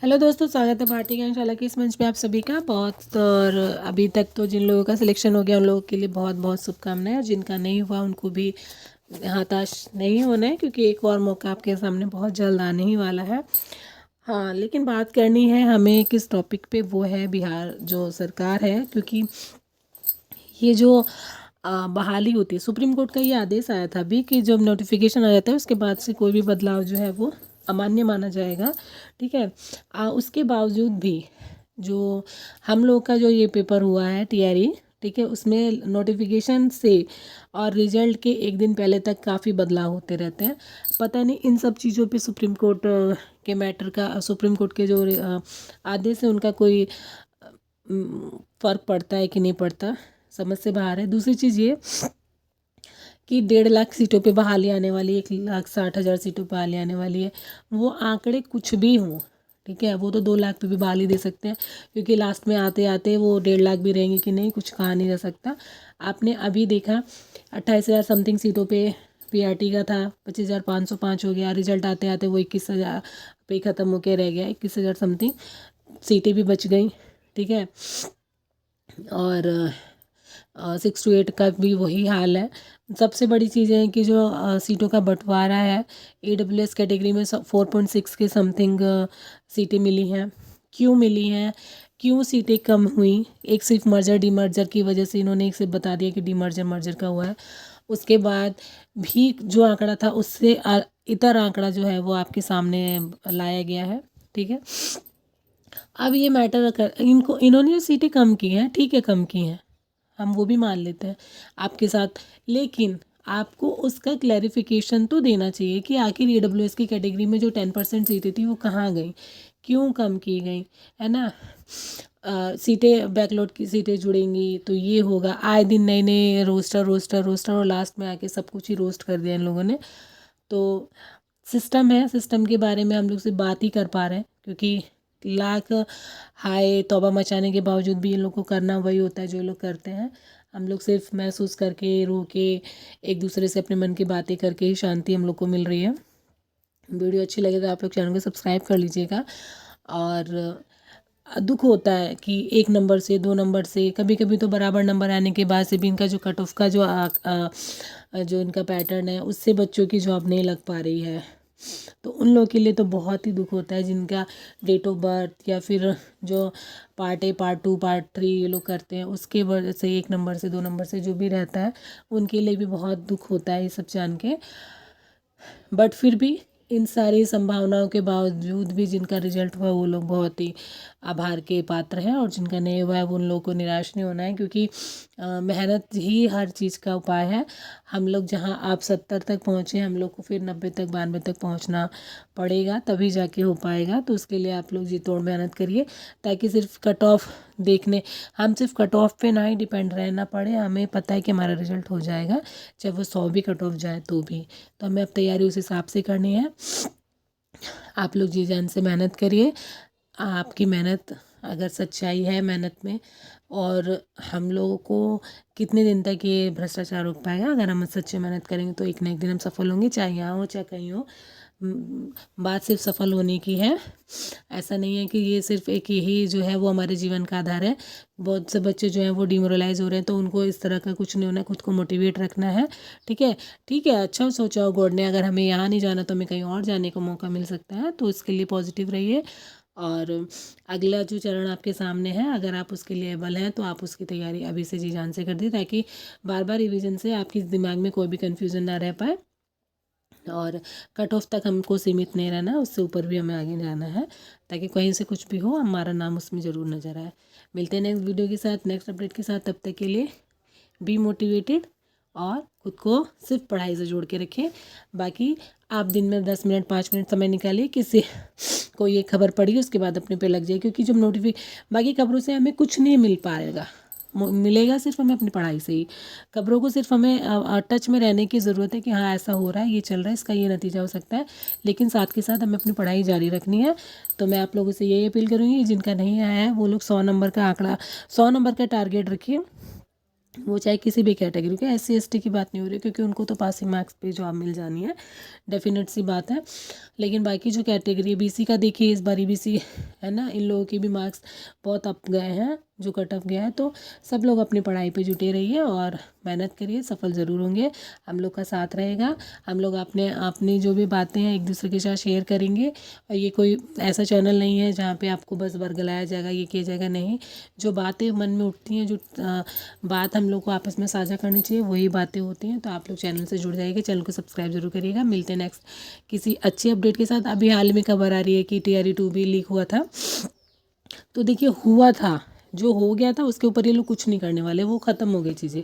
Hello दोस्तों, स्वागत है भारतीय ज्ञानशाला की इस मंच पे आप सभी का बहुत। और अभी तक तो जिन लोगों का सिलेक्शन हो गया उन लोगों के लिए बहुत बहुत शुभकामनाएं, और जिनका नहीं हुआ उनको भी हताश नहीं होना है, क्योंकि एक और मौका आपके सामने बहुत जल्द आने ही वाला है। हाँ, लेकिन बात करनी है हमें किस टॉपिक पे, वो है बिहार जो सरकार है। क्योंकि ये जो बहाली होती है, सुप्रीम कोर्ट का ये आदेश आया था अभी कि जब नोटिफिकेशन आ जाता है उसके बाद से कोई भी बदलाव जो है वो अमान्य माना जाएगा। ठीक है। उसके बावजूद भी जो हम लोग का जो ये पेपर हुआ है टीआरई, ठीक है, उसमें नोटिफिकेशन से और रिजल्ट के एक दिन पहले तक काफ़ी बदलाव होते रहते हैं। पता नहीं इन सब चीज़ों पे सुप्रीम कोर्ट के मैटर का, सुप्रीम कोर्ट के जो आदेश है उनका कोई फ़र्क पड़ता है कि नहीं पड़ता, समझ से बाहर है। दूसरी चीज़ ये कि 1.5 लाख सीटों पे बहाली आने वाली है, 1,60,000 सीटों पे बहाली आने वाली है। वो आंकड़े कुछ भी हों, ठीक है, वो तो 2 लाख पे भी बहाली दे सकते हैं, क्योंकि लास्ट में आते आते वो 1.5 लाख भी रहेंगे कि नहीं, कुछ कहा नहीं जा सकता। आपने अभी देखा 28,000 समथिंग सीटों पे पीआरटी का था, 25,505 हो गया। रिजल्ट आते आते वो 21,000 पे ख़त्म होकर रह गया, 21,000 समथिंग सीटें भी बच गई। ठीक है। और 6 to 8 का भी वही हाल है। सबसे बड़ी चीज़ है कि जो सीटों का बंटवारा है, AWS कैटेगरी में 4.6 के समथिंग सीटें मिली हैं। क्यों मिली हैं, क्यों सीटें कम हुई? एक सिर्फ मर्जर डीमर्जर की वजह से इन्होंने एक सिर्फ बता दिया कि डीमर्जर मर्जर का हुआ है। उसके बाद भी जो आंकड़ा था उससे इतर आंकड़ा जो है वो आपके सामने लाया गया है। ठीक है। अब ये मैटर कर, इन्होंने जो सीटें कम की हैं, ठीक है, कम की हैं, हम वो भी मान लेते हैं आपके साथ, लेकिन आपको उसका क्लैरिफिकेशन तो देना चाहिए कि आखिर AWS की कैटेगरी में जो 10% सीटें थी वो कहाँ गई, क्यों कम की गई, है ना। सीटें बैकलॉट की सीटें जुड़ेंगी तो ये होगा, आए दिन नए नए रोस्टर रोस्टर रोस्टर, और लास्ट में आके सब कुछ ही रोस्ट कर दिया इन लोगों ने। तो सिस्टम है, सिस्टम के बारे में हम लोग सिर्फ बात ही कर पा रहे हैं, क्योंकि लाख हाय तौबा मचाने के बावजूद भी इन लोग को करना वही होता है जो ये लोग करते हैं। हम लोग सिर्फ महसूस करके, रो के, एक दूसरे से अपने मन की बातें करके ही शांति हम लोग को मिल रही है। वीडियो अच्छी लगे तो आप लोग चैनल को सब्सक्राइब कर लीजिएगा। और दुख होता है कि 1 नंबर से 2 नंबर से, कभी कभी तो बराबर नंबर आने के बाद से भी इनका जो कट ऑफ का जो इनका पैटर्न है उससे बच्चों की जॉब नहीं लग पा रही है। तो उन लोगों के लिए तो बहुत ही दुख होता है जिनका डेट ऑफ बर्थ या फिर जो पार्ट 1 पार्ट 2 पार्ट 3 ये लोग करते हैं उसके वजह से 1 नंबर से 2 नंबर से जो भी रहता है उनके लिए भी बहुत दुख होता है ये सब जान के। बट फिर भी इन सारी संभावनाओं के बावजूद भी जिनका रिजल्ट हुआ वो लोग बहुत ही आभार के पात्र हैं, और जिनका नहीं हुआ है वो उन लोगों को निराश नहीं होना है, क्योंकि मेहनत ही हर चीज़ का उपाय है। हम लोग जहां आप 70 तक पहुँचे, हम लोग को फिर 90 तक 92 तक पहुँचना पड़ेगा, तभी जाके हो पाएगा। तो उसके लिए आप लोग जी तोड़ मेहनत करिए, ताकि सिर्फ कट ऑफ देखने, हम सिर्फ कट ऑफ पे ना ही डिपेंड रहना पड़े। हमें पता है कि हमारा रिजल्ट हो जाएगा, चाहे वो 100 भी कट ऑफ जाए तो भी। तो हमें अब तैयारी उस हिसाब से करनी है। आप लोग जी जान से मेहनत करिए। आपकी मेहनत अगर सच्चाई है मेहनत में, और हम लोगों को कितने दिन तक ये भ्रष्टाचार रोक पाएगा, अगर हम सच्चे मेहनत करेंगे तो एक ना एक दिन हम सफल होंगे, चाहे यहाँ हो चाहे कहीं हो। बात सिर्फ सफल होने की है। ऐसा नहीं है कि ये सिर्फ एक यही जो है वो हमारे जीवन का आधार है। बहुत से बच्चे जो हैं वो डिमोरलाइज हो रहे हैं, तो उनको इस तरह का कुछ नहीं होना है, खुद को मोटिवेट रखना है। ठीक है। ठीक है, अच्छा सोचा हो गॉड ने, अगर हमें यहाँ नहीं जाना तो हमें कहीं और जाने का मौका मिल सकता है, तो इसके लिए पॉजिटिव रहिए। और अगला जो चरण आपके सामने है, अगर आप उसके लिए एबल हैं तो आप उसकी तैयारी अभी से जी जान से कर दें, ताकि बार बार रिवीजन से आपके दिमाग में कोई भी कन्फ्यूज़न ना रह पाए, और कट ऑफ तक हमको सीमित नहीं रहना है, उससे ऊपर भी हमें आगे जाना है, ताकि कहीं से कुछ भी हो हमारा नाम उसमें ज़रूर नज़र आए। मिलते हैं नेक्स्ट वीडियो के साथ, नेक्स्ट अपडेट के साथ। तब तक के लिए बी मोटिवेटेड, और खुद को सिर्फ पढ़ाई से जोड़ के रखें। बाकी आप दिन में 10 मिनट 5 मिनट समय निकालिए, किसी कोई एक खबर पढ़िए, उसके बाद अपने पे लग जाए, क्योंकि जब बाकी खबरों से हमें कुछ नहीं मिल पाएगा, मिलेगा सिर्फ हमें अपनी पढ़ाई से ही। खबरों को सिर्फ हमें टच में रहने की ज़रूरत है कि हाँ ऐसा हो रहा है, ये चल रहा है, इसका ये नतीजा हो सकता है, लेकिन साथ के साथ हमें अपनी पढ़ाई जारी रखनी है। तो मैं आप लोगों से यही अपील करूँगी, जिनका नहीं आया है वो लोग 100 नंबर का आंकड़ा, 100 नंबर का टारगेट रखिए। वो चाहे किसी भी कैटेगरी के, SC ST की बात नहीं हो रही क्योंकि उनको तो पासिंग मार्क्स पे जॉब मिल जानी है, डेफिनेट सी बात है। लेकिन बाकी जो कैटेगरी है, BC का देखिए इस बार BC है ना, इन लोगों के भी मार्क्स बहुत अप गए हैं, जो कट ऑफ गया है। तो सब लोग अपनी पढ़ाई पे जुटे रहिए और मेहनत करिए, सफल ज़रूर होंगे। हम लोग का साथ रहेगा, हम लोग अपनी जो भी बातें हैं एक दूसरे के साथ शेयर करेंगे। और ये कोई ऐसा चैनल नहीं है जहाँ पे आपको बस वर्गलाया जाएगा, ये किया जाएगा, नहीं। जो बातें मन में उठती हैं, जो बात हम लोग को आपस में साझा करनी चाहिए, वही बातें होती हैं। तो आप लोग चैनल से जुड़ जाइएगा, चैनल को सब्सक्राइब जरूर करिएगा। मिलते हैं नेक्स्ट किसी अच्छी अपडेट के साथ। अभी हाल में खबर आ रही है कि TRE 2 भी लीक हुआ था। तो देखिए, हुआ था, जो हो गया था उसके ऊपर ये लोग कुछ नहीं करने वाले, वो ख़त्म हो गई चीज़ें,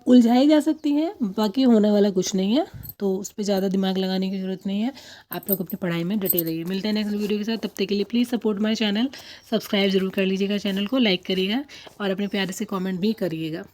उलझाई जा सकती हैं, बाकी होने वाला कुछ नहीं है। तो उस पर ज़्यादा दिमाग लगाने की ज़रूरत नहीं है। आप लोग अपनी पढ़ाई में डटे रहिए। मिलते हैं नेक्स्ट वीडियो के साथ, तब तक के लिए please support my channel, subscribe जरूर कर लीजिएगा, चैनल को लाइक करिएगा और अपने प्यारे से कमेंट भी करिएगा।